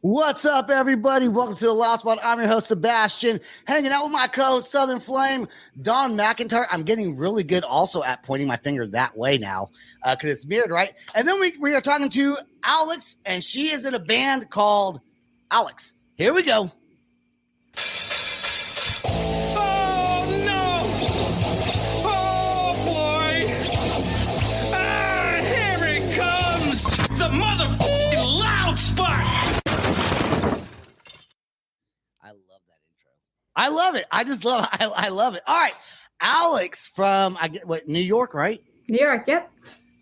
What's up, everybody? Welcome to the Loud Spot. I'm your host, Sebastian, hanging out with my co-host, Southern Flame, Don McIntyre. I'm getting really good also at pointing my finger that way now because it's mirrored, right? And then we are talking to ALYXX, and she is in a band called ALYXX. Here we go. The motherfucking Loud Spot. I love that intro. I love it. I just love it. I love it. All right. ALYXX from New York, right? New York, yep.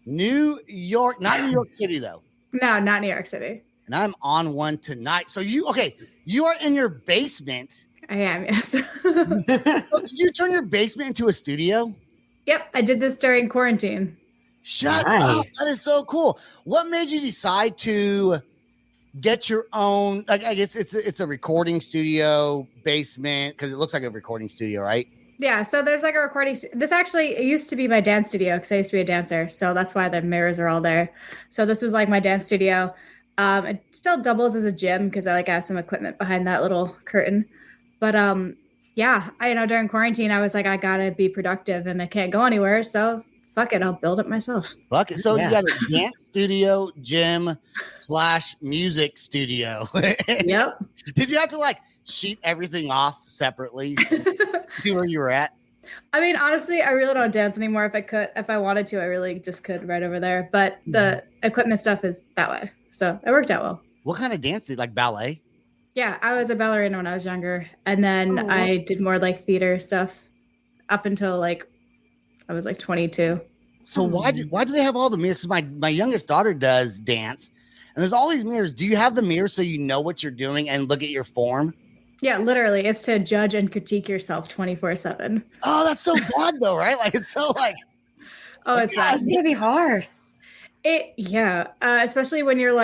New York, not New York City, though. No, not New York City. And I'm on one tonight. So you are in your basement. I am, yes. So did you turn your basement into a studio? Yep, I did this during quarantine. Shut up. That is so cool. What made you decide to get your own, like, I guess it's a recording studio basement, because it looks like a recording studio, right? Yeah, so there's like a recording. This actually, it used to be my dance studio because I used to be a dancer. So that's why the mirrors are all there. So this was like my dance studio. It still doubles as a gym because I have some equipment behind that little curtain. But yeah, during quarantine, I was like, I gotta be productive and I can't go anywhere. So fuck it, I'll build it myself. Fuck it. So you got a dance studio, gym / music studio. Yep. Did you have to sheet everything off separately to see where you were at? I mean, honestly, I really don't dance anymore. If I wanted to, I really just could right over there. But the equipment stuff is that way. So it worked out well. What kind of dance did ballet? Yeah, I was a ballerina when I was younger. And then I did more theater stuff up until I was 22. So why do they have all the mirrors? My youngest daughter does dance, and there's all these mirrors. Do you have the mirror so you know what you're doing and look at your form? Yeah, literally, it's to judge and critique yourself 24/7. Oh, that's so bad though, right? It's so it's bad. It's gonna be hard. Especially when you're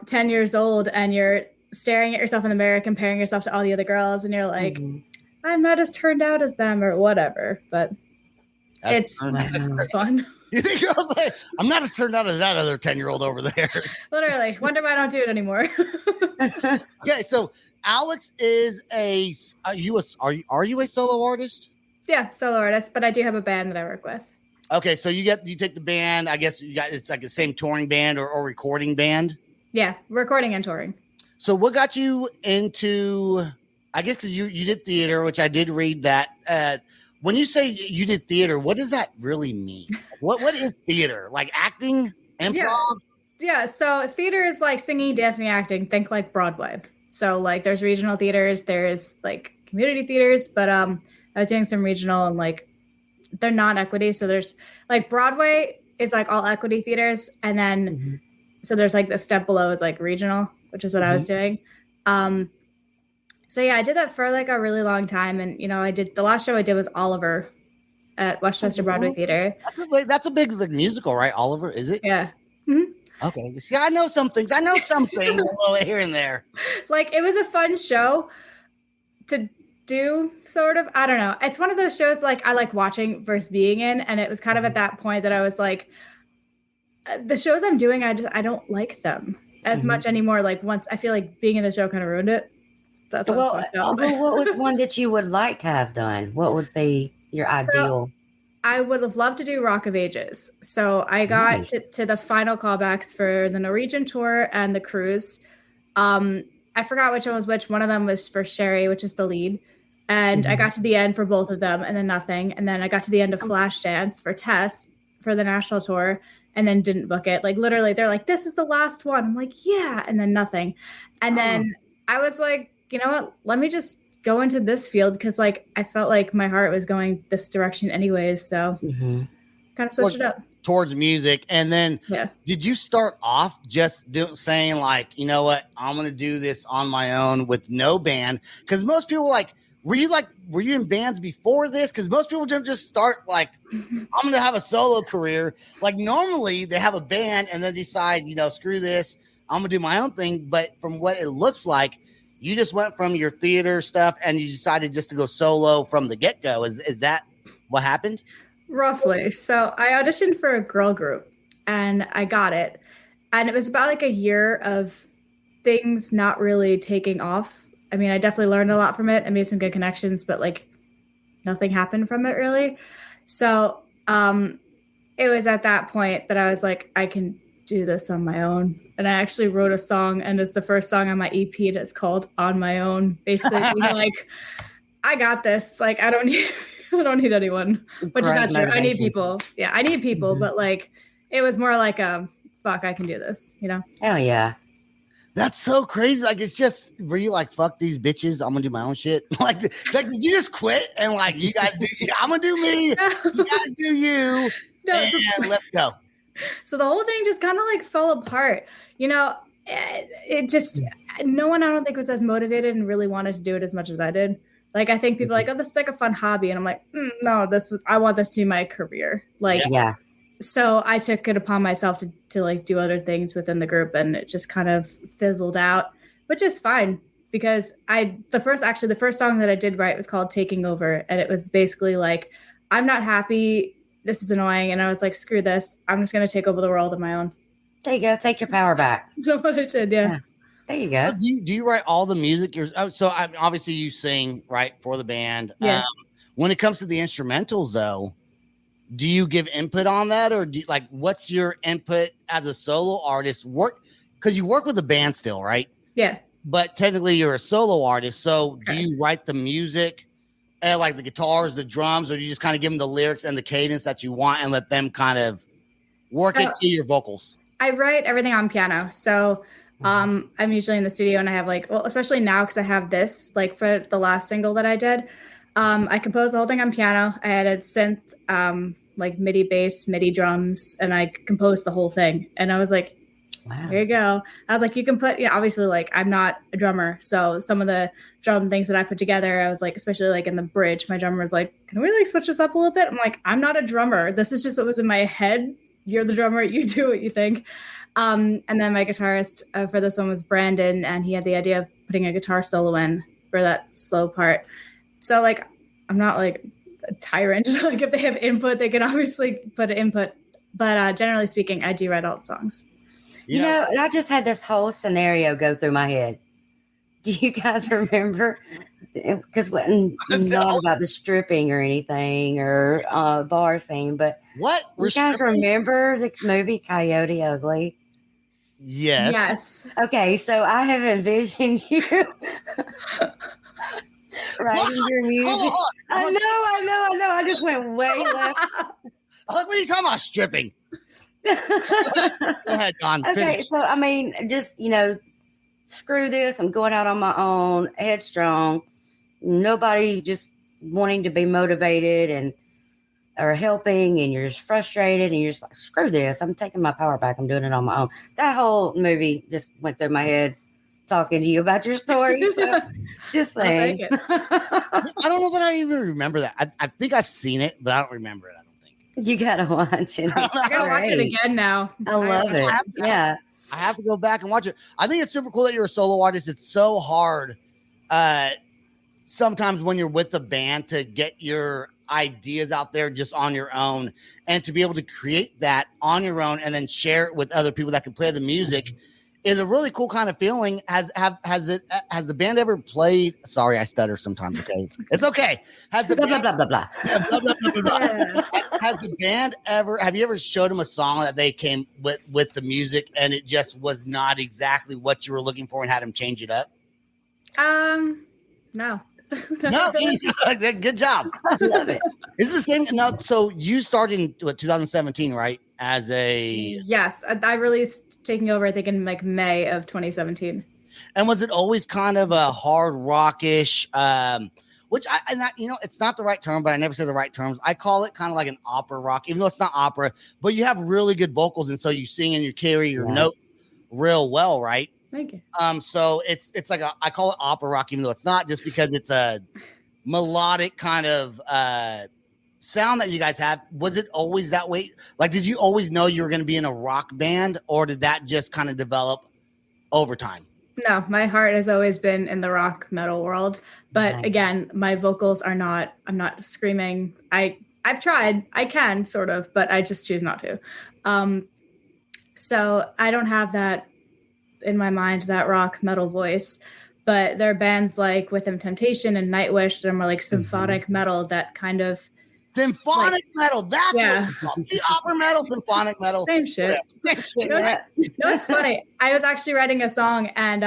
10 years old and you're staring at yourself in the mirror, comparing yourself to all the other girls, and you're like, I'm not as turned out as them or whatever, but. It's fun. You think girls I'm not as turned out as that other 10-year-old over there. Literally. Wonder why I don't do it anymore. Okay, so ALYXX is are you a solo artist? Yeah, solo artist, but I do have a band that I work with. Okay, so you take the band, I guess it's like the same touring band or recording band? Yeah, recording and touring. So what got you into, I guess because you did theater, which I did read that. When you say you did theater, what does that really mean? What is theater? Like acting, improv? Yeah. So theater is like singing, dancing, acting. Think like Broadway. So there's regional theaters, there's community theaters, but I was doing some regional and they're non-equity. So there's Broadway is all equity theaters, and then so there's the step below is regional, which is what I was doing. So yeah, I did that for a really long time, and the last show I did was Oliver at Westchester Broadway Theater. That's a big musical, right? Oliver, is it? Yeah. Mm-hmm. Okay. See, I know some things. I know something a little here and there. It was a fun show to do, sort of. I don't know. It's one of those shows I like watching versus being in, and it was kind of at that point that I was the shows I'm doing, I don't like them as much anymore. Once I feel like being in the show kind of ruined it. Well, what was one that you would like to have done? What would be your ideal? I would have loved to do Rock of Ages. So I got to the final callbacks for the Norwegian tour and the cruise. I forgot which one was which. One of them was for Sherry, which is the lead. And I got to the end for both of them and then nothing. And then I got to the end of Flashdance for Tess for the national tour and then didn't book it. Literally, they're like, this is the last one. I'm like, yeah. And then nothing. And then I was like, you know what? Let me just go into this field because I felt like my heart was going this direction anyways. So kind of switched it up towards music. And then did you start off just saying you know what? I'm going to do this on my own with no band? Because most people were you in bands before this? Because most people don't just start I'm going to have a solo career. Normally they have a band and then decide, screw this. I'm going to do my own thing. But from what it looks like, you just went from your theater stuff and you decided just to go solo from the get-go. Is that what happened? Roughly. So I auditioned for a girl group and I got it. And it was about a year of things not really taking off. I mean, I definitely learned a lot from it. I made some good connections, but like nothing happened from it really. So it was at that point that I was like, I can do this on my own. And I actually wrote a song, and it's the first song on my EP that's called On My Own. Basically being like, I got this. Like, I don't need anyone, which is not true. I need people. Yeah, I need people, but like, it was more like a, fuck, I can do this, you know? Hell yeah. That's so crazy. Like, it's just, were you like, fuck these bitches, I'm gonna do my own shit? like, did you just quit and like, you guys do, I'm gonna do me, you guys do you, and let's go. So the whole thing just kind of like fell apart. You know, it just, no one I don't think was as motivated and really wanted to do it as much as I did. Like, I think people are like, oh, this is like a fun hobby. And I'm like, no, I want this to be my career. Like, yeah. So I took it upon myself to like do other things within the group, and it just kind of fizzled out, which is fine because the first song that I did write was called Taking Over. And it was basically like, I'm not happy. This is annoying. And I was like, screw this. I'm just going to take over the world on my own. There you go. Take your power back. That's what I did. Yeah. There you go. Do you write all the music? Obviously you sing, right, for the band. Yeah. When it comes to the instrumentals, though, do you give input on that, or do you, like, what's your input as a solo artist? Because you work with a band still, right? Yeah. But technically, you're a solo artist. So, do you write the music, like the guitars, the drums, or do you just kind of give them the lyrics and the cadence that you want and let them kind of work it to your vocals? I write everything on piano. So, I'm usually in the studio, and I have like, well, especially now because I have this, like for the last single that I did. I composed the whole thing on piano. I added synth, like MIDI bass, MIDI drums, and I composed the whole thing. And I was like, wow, here you go. I was like, you can put, obviously, like, I'm not a drummer. So some of the drum things that I put together, I was like, especially like in the bridge, my drummer was like, can we like switch this up a little bit? I'm like, I'm not a drummer. This is just what was in my head. You're the drummer. You do what you think. And then my guitarist for this one was Brandon, and he had the idea of putting a guitar solo in for that slow part. So like, I'm not like a tyrant. Like if they have input, they can obviously put an input. But generally speaking, I do write all the songs. You know, I just had this whole scenario go through my head. Do you guys remember? Because not about the stripping or anything or bar scene, but what? You guys remember the movie Coyote Ugly? Yes. Yes. Okay, so I have envisioned you writing your music. I know. I just went way left. I'm like, what are you talking about, stripping? Go ahead, Don. Okay, finish. so I mean, just screw this. I'm going out on my own, headstrong. Nobody just wanting to be motivated or helping, and you're just frustrated, and you're just like, screw this. I'm taking my power back. I'm doing it on my own. That whole movie just went through my head talking to you about your story. So just saying. I don't know that I even remember that. I think I've seen it, but I don't remember it. I don't think. You gotta watch it. I gotta watch it again now. I love it. Yeah. I have to go back and watch it. I think it's super cool that you're a solo artist. It's so hard sometimes when you're with the band to get your ideas out there just on your own, and to be able to create that on your own and then share it with other people that can play the music is a really cool kind of feeling. Has the band ever played? Sorry, I stutter sometimes. Okay, it's okay. Has the band, blah blah blah blah. Has the band ever? Have you ever showed them a song that they came with the music and it just was not exactly what you were looking for and had them change it up? No. No, good job. I love it. Is it the same? No, so you started in 2017, right? As a yes, I released Taking Over, I think in like May of 2017. And was it always kind of a hard rockish, which it's not the right term, but I never say the right terms. I call it kind of like an opera rock, even though it's not opera, but you have really good vocals, and so you sing and you carry your note real well, right? Thank you. So it's like I call it opera rock, even though it's not, just because it's a melodic kind of sound that you guys have. Was it always that way? Like, did you always know you were going to be in a rock band, or did that just kind of develop over time? No, my heart has always been in the rock metal world. But again, my vocals I'm not screaming. I've tried, I can sort of, but I just choose not to. So I don't have that in my mind that rock metal voice. But there are bands like With Them Temptation and Nightwish that are more like symphonic metal that kind of symphonic metal. That's what it's called. See, opera metal, symphonic metal. Same shit. Same shit. No, it's funny. I was actually writing a song and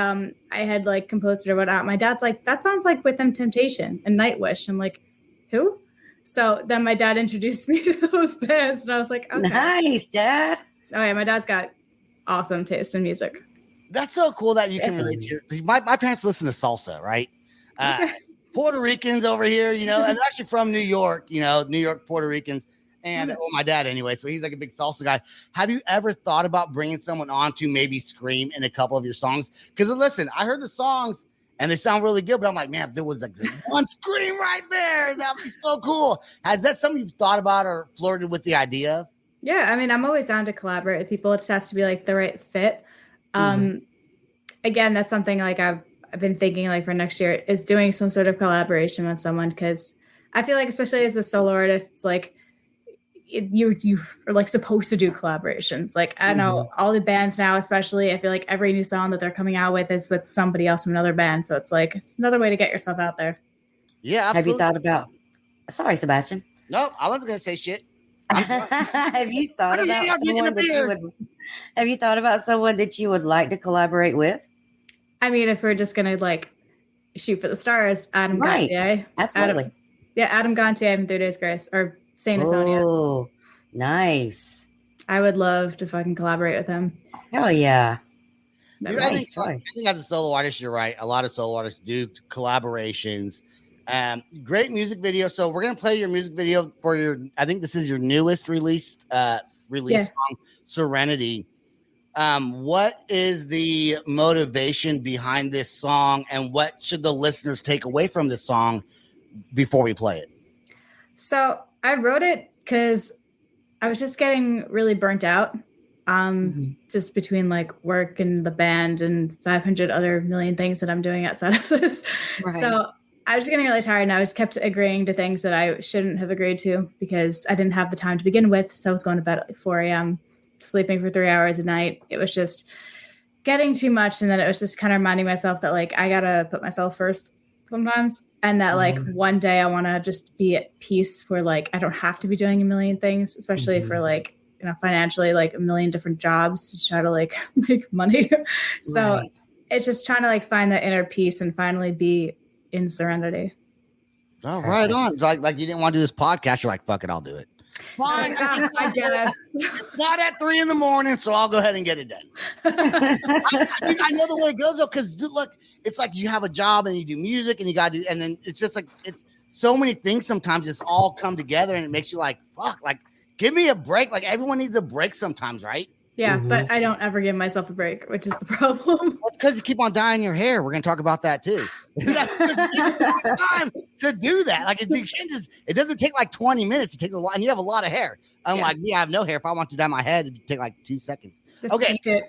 I had like composed it or whatnot. My dad's like, that sounds like With Them Temptation and Nightwish. I'm like, who? So then my dad introduced me to those bands and I was like, okay. Nice, Dad. Oh yeah, my dad's got awesome taste in music. That's so cool that you can relate to. My parents listen to salsa, right? Puerto Ricans over here, and they're actually from New York, New York Puerto Ricans. And my dad anyway, so he's like a big salsa guy. Have you ever thought about bringing someone on to maybe scream in a couple of your songs? Because listen, I heard the songs and they sound really good, but I'm like, man, if there was like one scream right there, that'd be so cool. Has that something you've thought about or flirted with the idea of? Yeah, I mean, I'm always down to collaborate with people. It just has to be like the right fit. Again, that's something like I've been thinking like for next year is doing some sort of collaboration with someone, because I feel like especially as a solo artist, it's like you are like supposed to do collaborations. Like I know all the bands now, especially I feel like every new song that they're coming out with is with somebody else from another band. So it's like it's another way to get yourself out there. Yeah, absolutely. Have you thought about? Sorry, Sebastian. No, I wasn't gonna say shit. Have you thought about someone that you would? Have you thought about someone that you would like to collaborate with? I mean, if we're just gonna like shoot for the stars, Adam Gontier. Absolutely. Adam Gontier from 3 Days Grace or Saint Asonia. Oh, nice. I would love to fucking collaborate with him. Hell yeah. I think as a solo artist, you're right. A lot of solo artists do collaborations. Great music video. So we're gonna play your music video for your. I think this is your newest release song, Serenity. What is the motivation behind this song, and what should the listeners take away from this song before we play it? So I wrote it because I was just getting really burnt out, just between like work and the band and 500 other million things that I'm doing outside of this. Right. So I was getting really tired, and I was kept agreeing to things that I shouldn't have agreed to because I didn't have the time to begin with. So I was going to bed at like 4 a.m., sleeping for 3 hours a night. It was just getting too much. And then it was just kind of reminding myself that like, I got to put myself first sometimes. And that like one day I want to just be at peace where like, I don't have to be doing a million things, especially for like, financially, like a million different jobs to try to like make money. So it's just trying to like find that inner peace and finally be in serenity. Oh, right on. It's like you didn't want to do this podcast. You're like, fuck it, I'll do it. Fine, I guess. It's not at 3 a.m, so I'll go ahead and get it done. I know the way it goes though, because look, it's like you have a job and you do music and you gotta do, and then it's just like it's so many things sometimes just all come together and it makes you like, fuck, like give me a break. Like everyone needs a break sometimes, right? Yeah, but I don't ever give myself a break, which is the problem. Well, because you keep on dyeing your hair. We're going to talk about that too. That's the time to do that. Like it doesn't take like 20 minutes. It takes a lot, and you have a lot of hair. Unlike me, I have no hair. If I want to dye my head, it'd take like 2 seconds. Just paint it.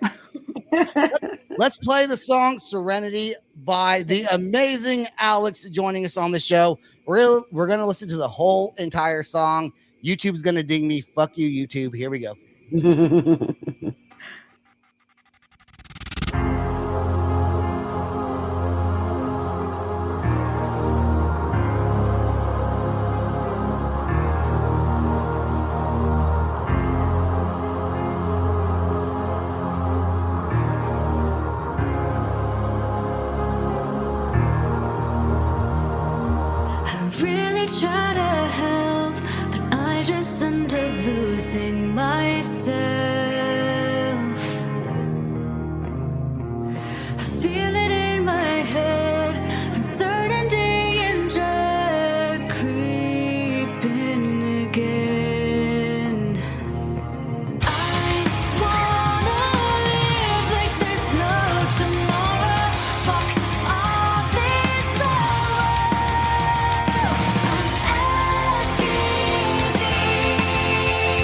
Let's play the song "Serenity" by the amazing ALYXX joining us on the show. We're going to listen to the whole entire song. YouTube's going to ding me. Fuck you, YouTube. Here we go. Try to help, but I just end up losing myself. I feel it in my head, uncertainty and dread creeping again. I just wanna live like there's no tomorrow. Fuck all this sorrow. Asking me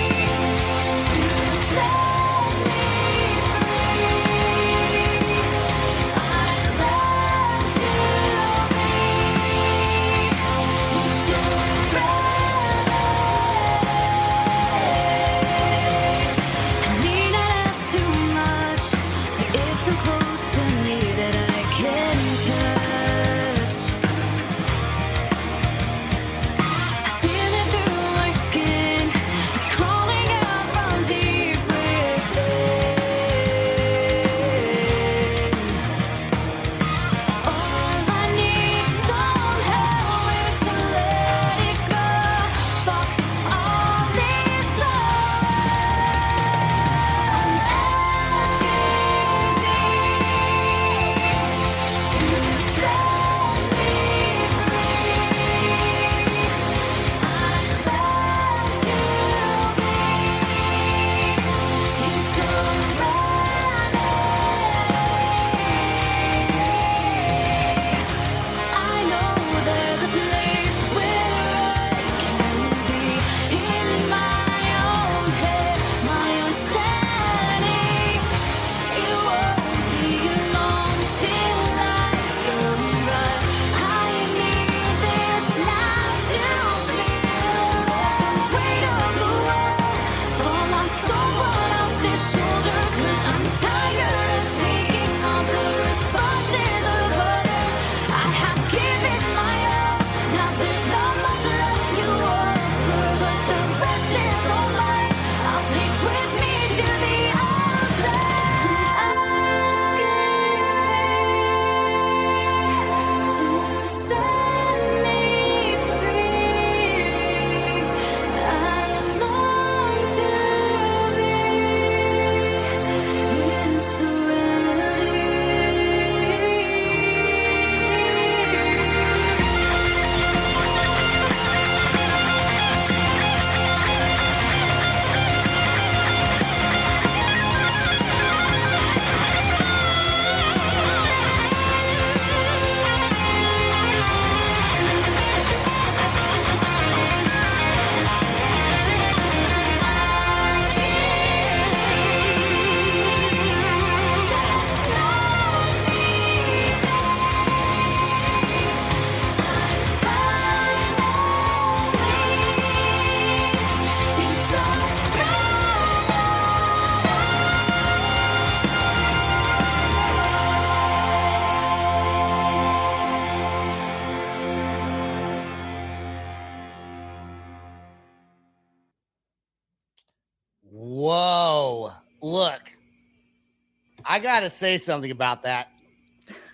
I gotta say something about that.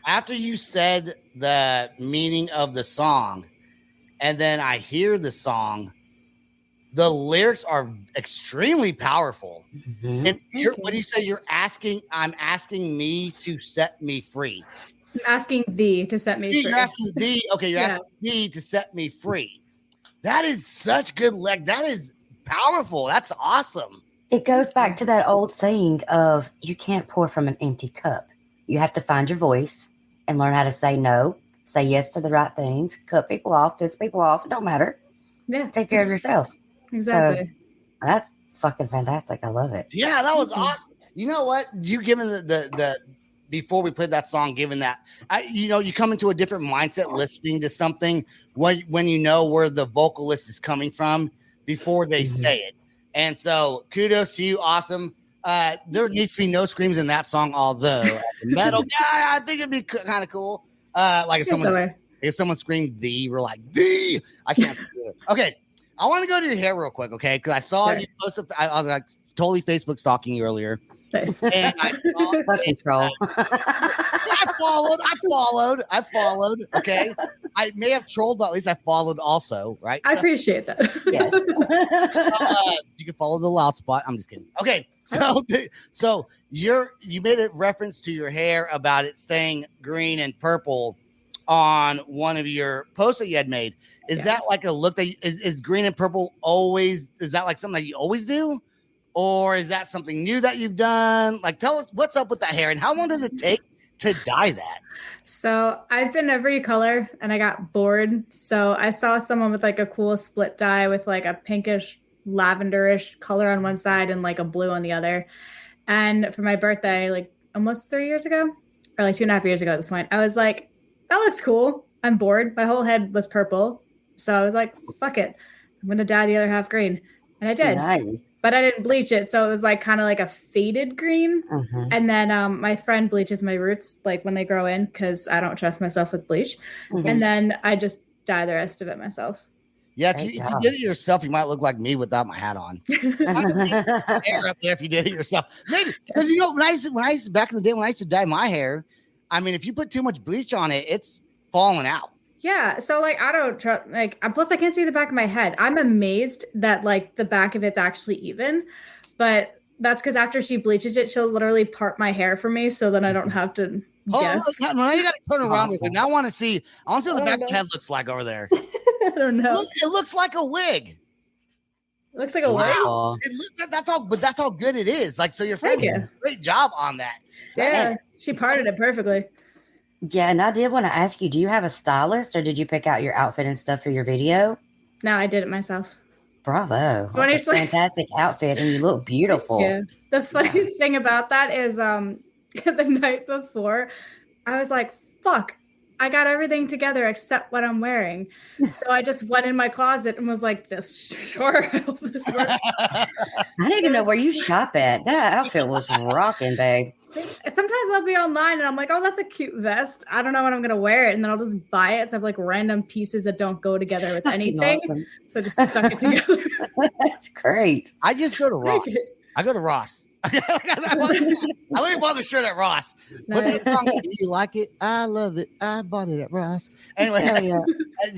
After you said the meaning of the song, and then I hear the song, the lyrics are extremely powerful. Mm-hmm. It's what do you say? I'm asking me to set me free. I'm asking thee to set me free. You're asking thee. Okay, you're asking thee to set me free. That is such good that is powerful. That's awesome. It goes back to that old saying of you can't pour from an empty cup. You have to find your voice and learn how to say no, say yes to the right things, cut people off, piss people off. It don't matter. Yeah. Take care of yourself. Exactly. So that's fucking fantastic. I love it. Yeah, that was awesome. You know what? You given the before we played that song, given that you come into a different mindset listening to something when you know where the vocalist is coming from before they say it. And so kudos to you. Awesome. There needs to be no screams in that song, although as a metal guy, I think it'd be kind of cool. Like if someone screamed "the," we're like "the." I can't do it. Okay, I want to go to your hair real quick, okay? Because I saw you posted. I was like totally Facebook stalking you earlier. Nice. And I saw control. I followed. Okay, I may have trolled, but at least I followed also. Right. I appreciate that. Yes. You can follow the loud spot. I'm just kidding. Okay, so you made a reference to your hair about it staying green and purple on one of your posts that you had made. Is that like a look that is green and purple always? Is that like something that you always do? Or is that something new that you've done? Like, tell us what's up with that hair and how long does it take to dye that? So I've been every color and I got bored. So I saw someone with like a cool split dye with like a pinkish lavenderish color on one side and like a blue on the other. And for my birthday, like almost 3 years ago, or like 2.5 years ago at this point, I was like, that looks cool. I'm bored. My whole head was purple. So I was like, fuck it. I'm going to dye the other half green. And I did. Nice. But I didn't bleach it. So it was like kind of like a faded green. Mm-hmm. And then my friend bleaches my roots like when they grow in because I don't trust myself with bleach. Mm-hmm. And then I just dye the rest of it myself. Yeah, if you did it yourself, you might look like me without my hat on. Hair up there if you did it yourself. Maybe because when I used to back in the day when I used to dye my hair, I mean, if you put too much bleach on it, it's falling out. Yeah, so like I don't trust. Like plus I can't see the back of my head. I'm amazed that like the back of it's actually even, but that's because after she bleaches it, she'll literally part my hair for me, so then I don't have to guess. Now you got to turn around with it. Now I want to see what the back of the head looks like over there. I don't know. It looks like a wig. It looks like a wig. That's how good it is. Like so, your friend did a great job on that. Yeah, she parted it perfectly. Yeah, and I did want to ask you, do you have a stylist or did you pick out your outfit and stuff for your video? No, I did it myself. Bravo. That's a fantastic outfit and you look beautiful. Yeah. The funny thing about that is the night before, I was like, fuck, I got everything together except what I'm wearing. So I just went in my closet and was like, sure, I hope this works. I need to know where you shop at. That outfit was rocking, babe. Sometimes I'll be online and I'm like, oh, that's a cute vest. I don't know when I'm going to wear it. And then I'll just buy it. So I have like random pieces that don't go together with anything. Awesome. So I just stuck it together. That's great. I just go to Ross. I go to Ross. I only bought the shirt at Ross. Nice. What's that song? Do you like it? I love it. I bought it at Ross. Anyway,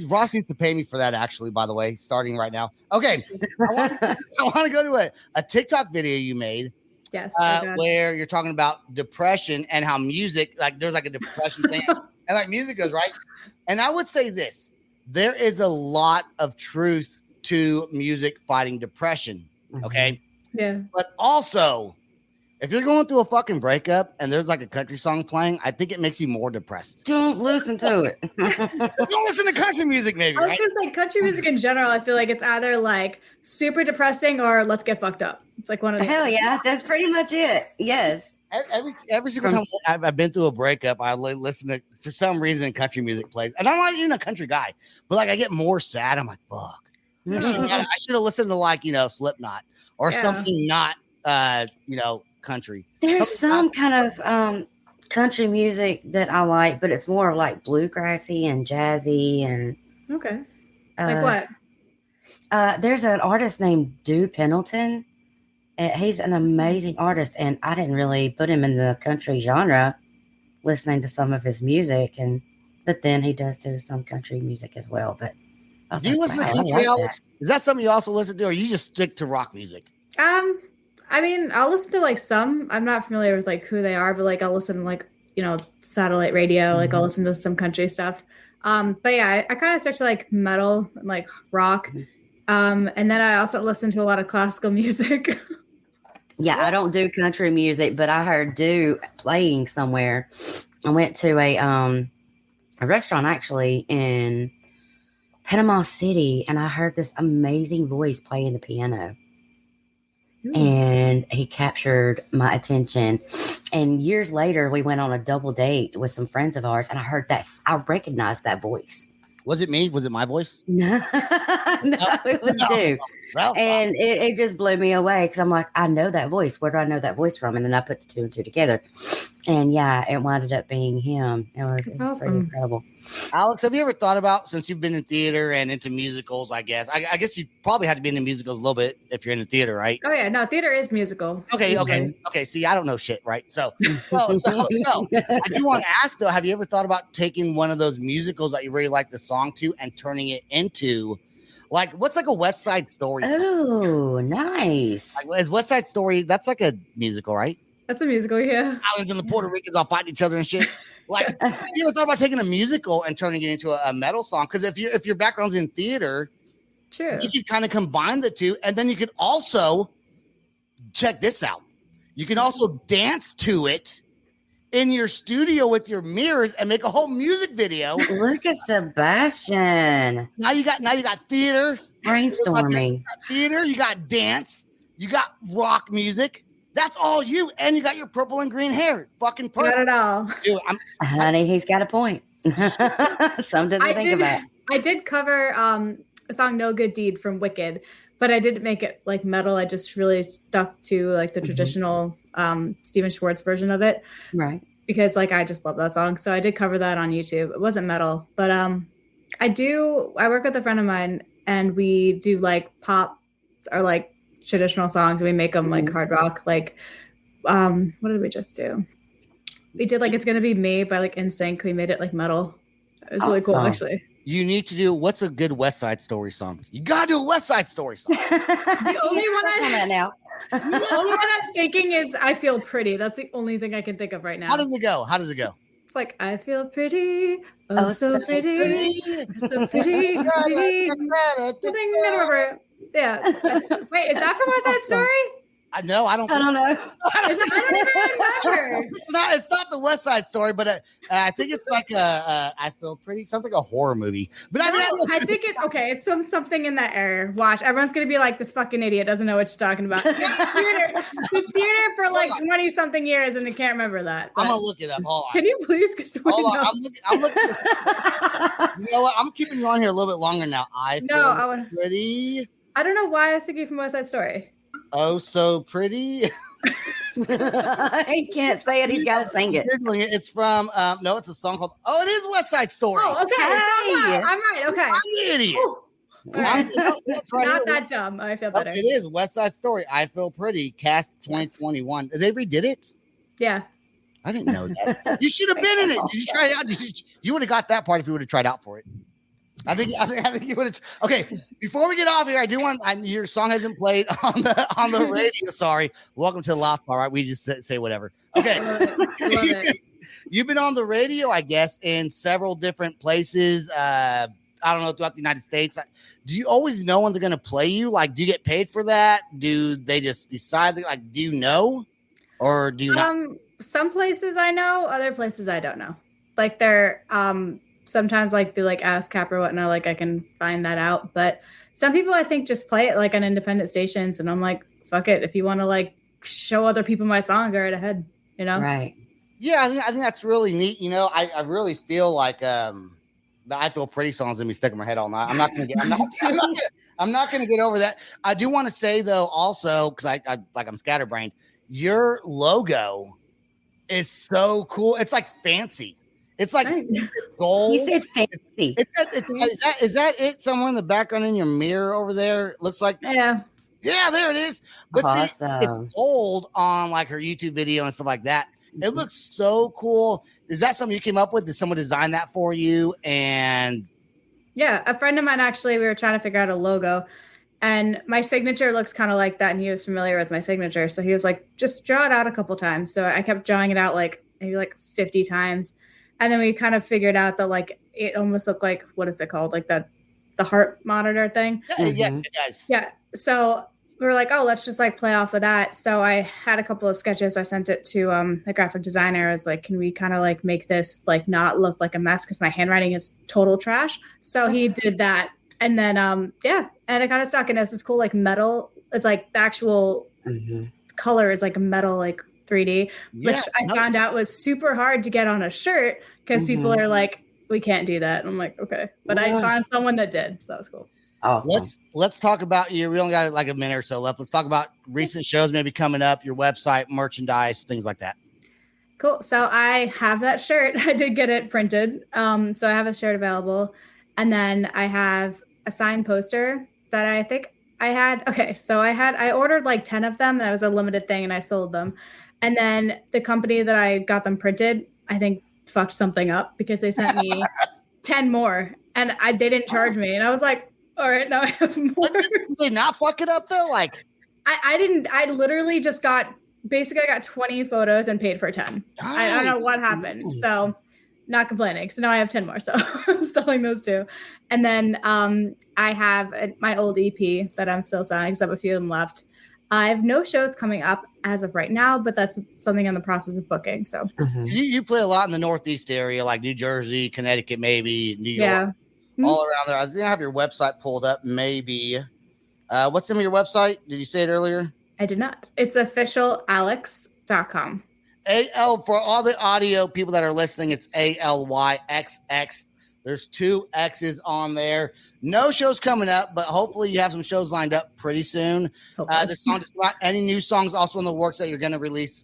Ross needs to pay me for that, actually, by the way, starting right now. Okay. I want to go to a TikTok video you made. Yes. Where you're talking about depression and how music, like there's like a depression thing and like music goes, right? And I would say this, there is a lot of truth to music fighting depression. Okay. Yeah. But also, if you're going through a fucking breakup and there's like a country song playing, I think it makes you more depressed. Don't listen to it. Don't listen to country music, maybe. I was gonna say country music in general. I feel like it's either like super depressing or let's get fucked up. It's like one of the hell yeah, that's pretty much it. Yes. Every single time I've been through a breakup, I listen to, for some reason, country music plays, and I'm not even a country guy, but like I get more sad. I'm like, fuck. I should have listened to like Slipknot. Or something not, country. There's some kind of country music that I like, but it's more like bluegrassy and jazzy and. Okay. Like what? There's an artist named Dew Pendleton, He's an amazing artist, and I didn't really put him in the country genre, listening to some of his music, but then he does do some country music as well. But do you listen to country, ALYXX? Is that something you also listen to, or you just stick to rock music? I mean, I'll listen to like some. I'm not familiar with like who they are, but like I'll listen to like, you know, satellite radio. Like I'll listen to some country stuff. But yeah, I kind of stick to like metal and like rock. And then I also listen to a lot of classical music. Yeah, I don't do country music, but I heard playing somewhere. I went to a restaurant actually in Panama City, and I heard this amazing voice playing the piano. And he captured my attention. And years later, we went on a double date with some friends of ours, and I heard that. I recognized that voice. Was it me? Was it my voice? No, it was dude. And it just blew me away because I'm like, I know that voice. Where do I know that voice from? And then I put the two and two together. And yeah, it wound up being him. It was awesome. Pretty incredible. ALYXX, have you ever thought about, since you've been in theater and into musicals, I guess you probably had to be into musicals a little bit if you're in the theater, right? Oh yeah, no, theater is musical. Okay. See, I don't know shit, right? So I do want to ask though, have you ever thought about taking one of those musicals that you really like the song to and turning it into, like, what's like a West Side Story song? Oh, nice. Like, is West Side Story, that's like a musical, right? That's a musical, yeah. Islands and the Puerto Ricans all fighting each other and shit. Like, have you ever thought about taking a musical and turning it into a metal song? Because if your background's in theater, true, you could kind of combine the two, and then you could also check this out. You can also dance to it in your studio with your mirrors and make a whole music video. Look at Sebastian. Now you got theater, brainstorming. You got theater, you got dance, you got rock music. That's all you, and you got your purple and green hair. Fucking perfect. Not at all. Dude, honey, he's got a point. Something to think about. I did cover a song "No Good Deed" from Wicked, but I didn't make it like metal. I just really stuck to like the traditional Stephen Schwartz version of it, right? Because like I just love that song, so I did cover that on YouTube. It wasn't metal, but I work with a friend of mine, and we do like pop or like traditional songs. We make them like hard rock. Like what did we just do? We did like "It's Gonna Be Me" by like NSYNC. We made it like metal. It was really cool, actually. You need to do, what's a good West Side Story song? You gotta do a West Side Story song. The only one I'm thinking is "I Feel Pretty." That's the only thing I can think of right now. How does it go? It's like, I feel pretty, oh so pretty, so pretty. Yeah. Wait, is that from West Side Story? No, I don't know. I don't even remember. It's not the West Side Story, but I think it's like I Feel Pretty. Sounds like a horror movie. But no, I think it's okay. It's something in that era. Watch, everyone's gonna be like, this fucking idiot doesn't know what you're talking about. theater for like 20 something years, and they can't remember that. I'm gonna look it up. Hold on. Can you please? Hold on. I'm looking. You know what? I'm keeping you on here a little bit longer now. Pretty. I don't know why I was thinking from West Side Story. Oh, so pretty. He can't say it. He's got to sing it. It's from, no, it's a song called, it is West Side Story. Oh, okay. Hey. So I'm right. Okay. I'm the idiot. Right. Not that dumb. I feel better. It is West Side Story. I Feel Pretty. Cast 2021. They redid it? Yeah. I didn't know that. You should have been in it. Did you try it out? You would have got that part if you would have tried out for it. I think you would have. Okay, before we get off here, I do want your song hasn't played on the radio. Sorry. Welcome to the Loft Bar. Right? We just say whatever. Okay. Love it. You've been on the radio, I guess, in several different places. I don't know, throughout the United States. Do you always know when they're going to play you? Like, do you get paid for that? Do they just decide? Like, do you know, or do you not? Some places I know, other places I don't know. Like they're sometimes like through like ASCAP or whatnot, like I can find that out. But some people I think just play it like on independent stations, and I'm like, fuck it. If you want to like show other people my song, go right ahead. You know? Right. Yeah, I think that's really neat. You know, I really feel like the I Feel Pretty song's gonna be stuck in my head all night. I'm not gonna get over that. I do want to say though, also, because I'm scatterbrained, your logo is so cool. It's like fancy. It's like gold. He said fancy. Is that it? Somewhere in the background in your mirror over there? It looks like. Yeah. Yeah, there it is. But awesome. see, it's old on like her YouTube video and stuff like that. It looks so cool. Is that something you came up with? Did someone design that for you? And yeah, a friend of mine, actually, we were trying to figure out a logo, and my signature looks kind of like that. And he was familiar with my signature. So he was like, just draw it out a couple times. So I kept drawing it out like maybe like 50 times. And then we kind of figured out that like, it almost looked like, what is it called? Like the heart monitor thing. Yes, it does. Yeah. So we were like, oh, let's just like play off of that. So I had a couple of sketches. I sent it to the graphic designer. I was like, can we kind of like make this like not look like a mess? Because my handwriting is total trash. So he did that. And then, yeah, and it kind of stuck. And it's this cool like metal. It's like the actual color is like a metal, like 3D, which I found out was super hard to get on a shirt because people are like, we can't do that. And I'm like, okay. But I found someone that did. So that was cool. Awesome. Let's talk about you. We only got like a minute or so left. Let's talk about recent shows maybe coming up, your website, merchandise, things like that. Cool. So I have that shirt. I did get it printed. So I have a shirt available. And then I have a signed poster that I think I had. Okay. So I ordered like 10 of them, and it was a limited thing, and I sold them. And then the company that I got them printed, I think fucked something up because they sent me 10 more, and they didn't charge me. And I was like, all right, now I have more. Did they not fuck it up though? Like I didn't. I literally just got 20 photos and paid for 10. Nice. I don't know what happened. Nice. So not complaining. So now I have 10 more. So I'm selling those two. And then I have my old EP that I'm still selling, because I have a few of them left. I have no shows coming up as of right now, but that's something in the process of booking. So you play a lot in the Northeast area, like New Jersey, Connecticut, maybe New York, all around there. I think I have your website pulled up. Maybe what's the name of your website? Did you say it earlier? I did not. It's officialalyxx.com. For all the audio people that are listening, it's ALYXX. There's 2 X's on there. No shows coming up, but hopefully you have some shows lined up pretty soon. This song just got any new songs also in the works that you're going to release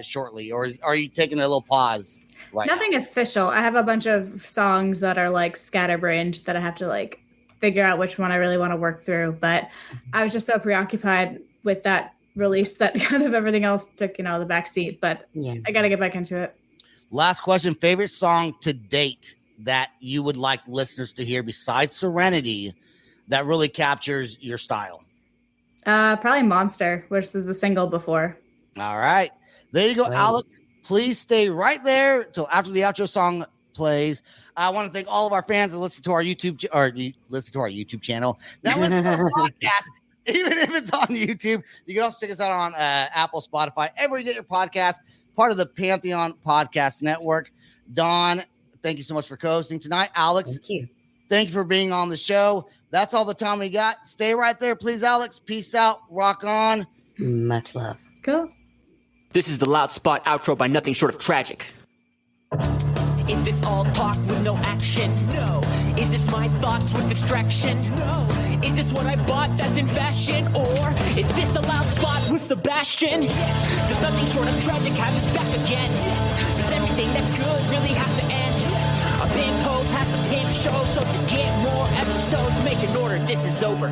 shortly, or are you taking a little pause? Right. Nothing official. I have a bunch of songs that are like scatterbrained that I have to like figure out which one I really want to work through. But I was just so preoccupied with that release that kind of everything else took, the back seat. But I got to get back into it. Last question. Favorite song to date that you would like listeners to hear besides Serenity that really captures your style? Probably Monster, which is the single before. All right. There you go, ALYXX. Please stay right there till after the outro song plays. I want to thank all of our fans that listen to our YouTube channel. That listen to our podcast. Even if it's on YouTube, you can also check us out on Apple, Spotify, everywhere you get your podcast, part of the Pantheon Podcast Network. Dawn, thank you so much for co-hosting tonight. ALYXX, thank you for being on the show. That's all the time we got. Stay right there, please, ALYXX. Peace out. Rock on. Much love. Cool. This is the Loud Spot outro by Nothing Short of Tragic. Is this all talk with no action? No. Is this my thoughts with distraction? No. Is this what I bought that's in fashion? Or is this the Loud Spot with Sebastian? Yes. Does Nothing Short of Tragic have his back again? Yes. Does everything that's good really have to end? Yes. A pimp host has to pimp show, so to get more episodes, make an order, this is over.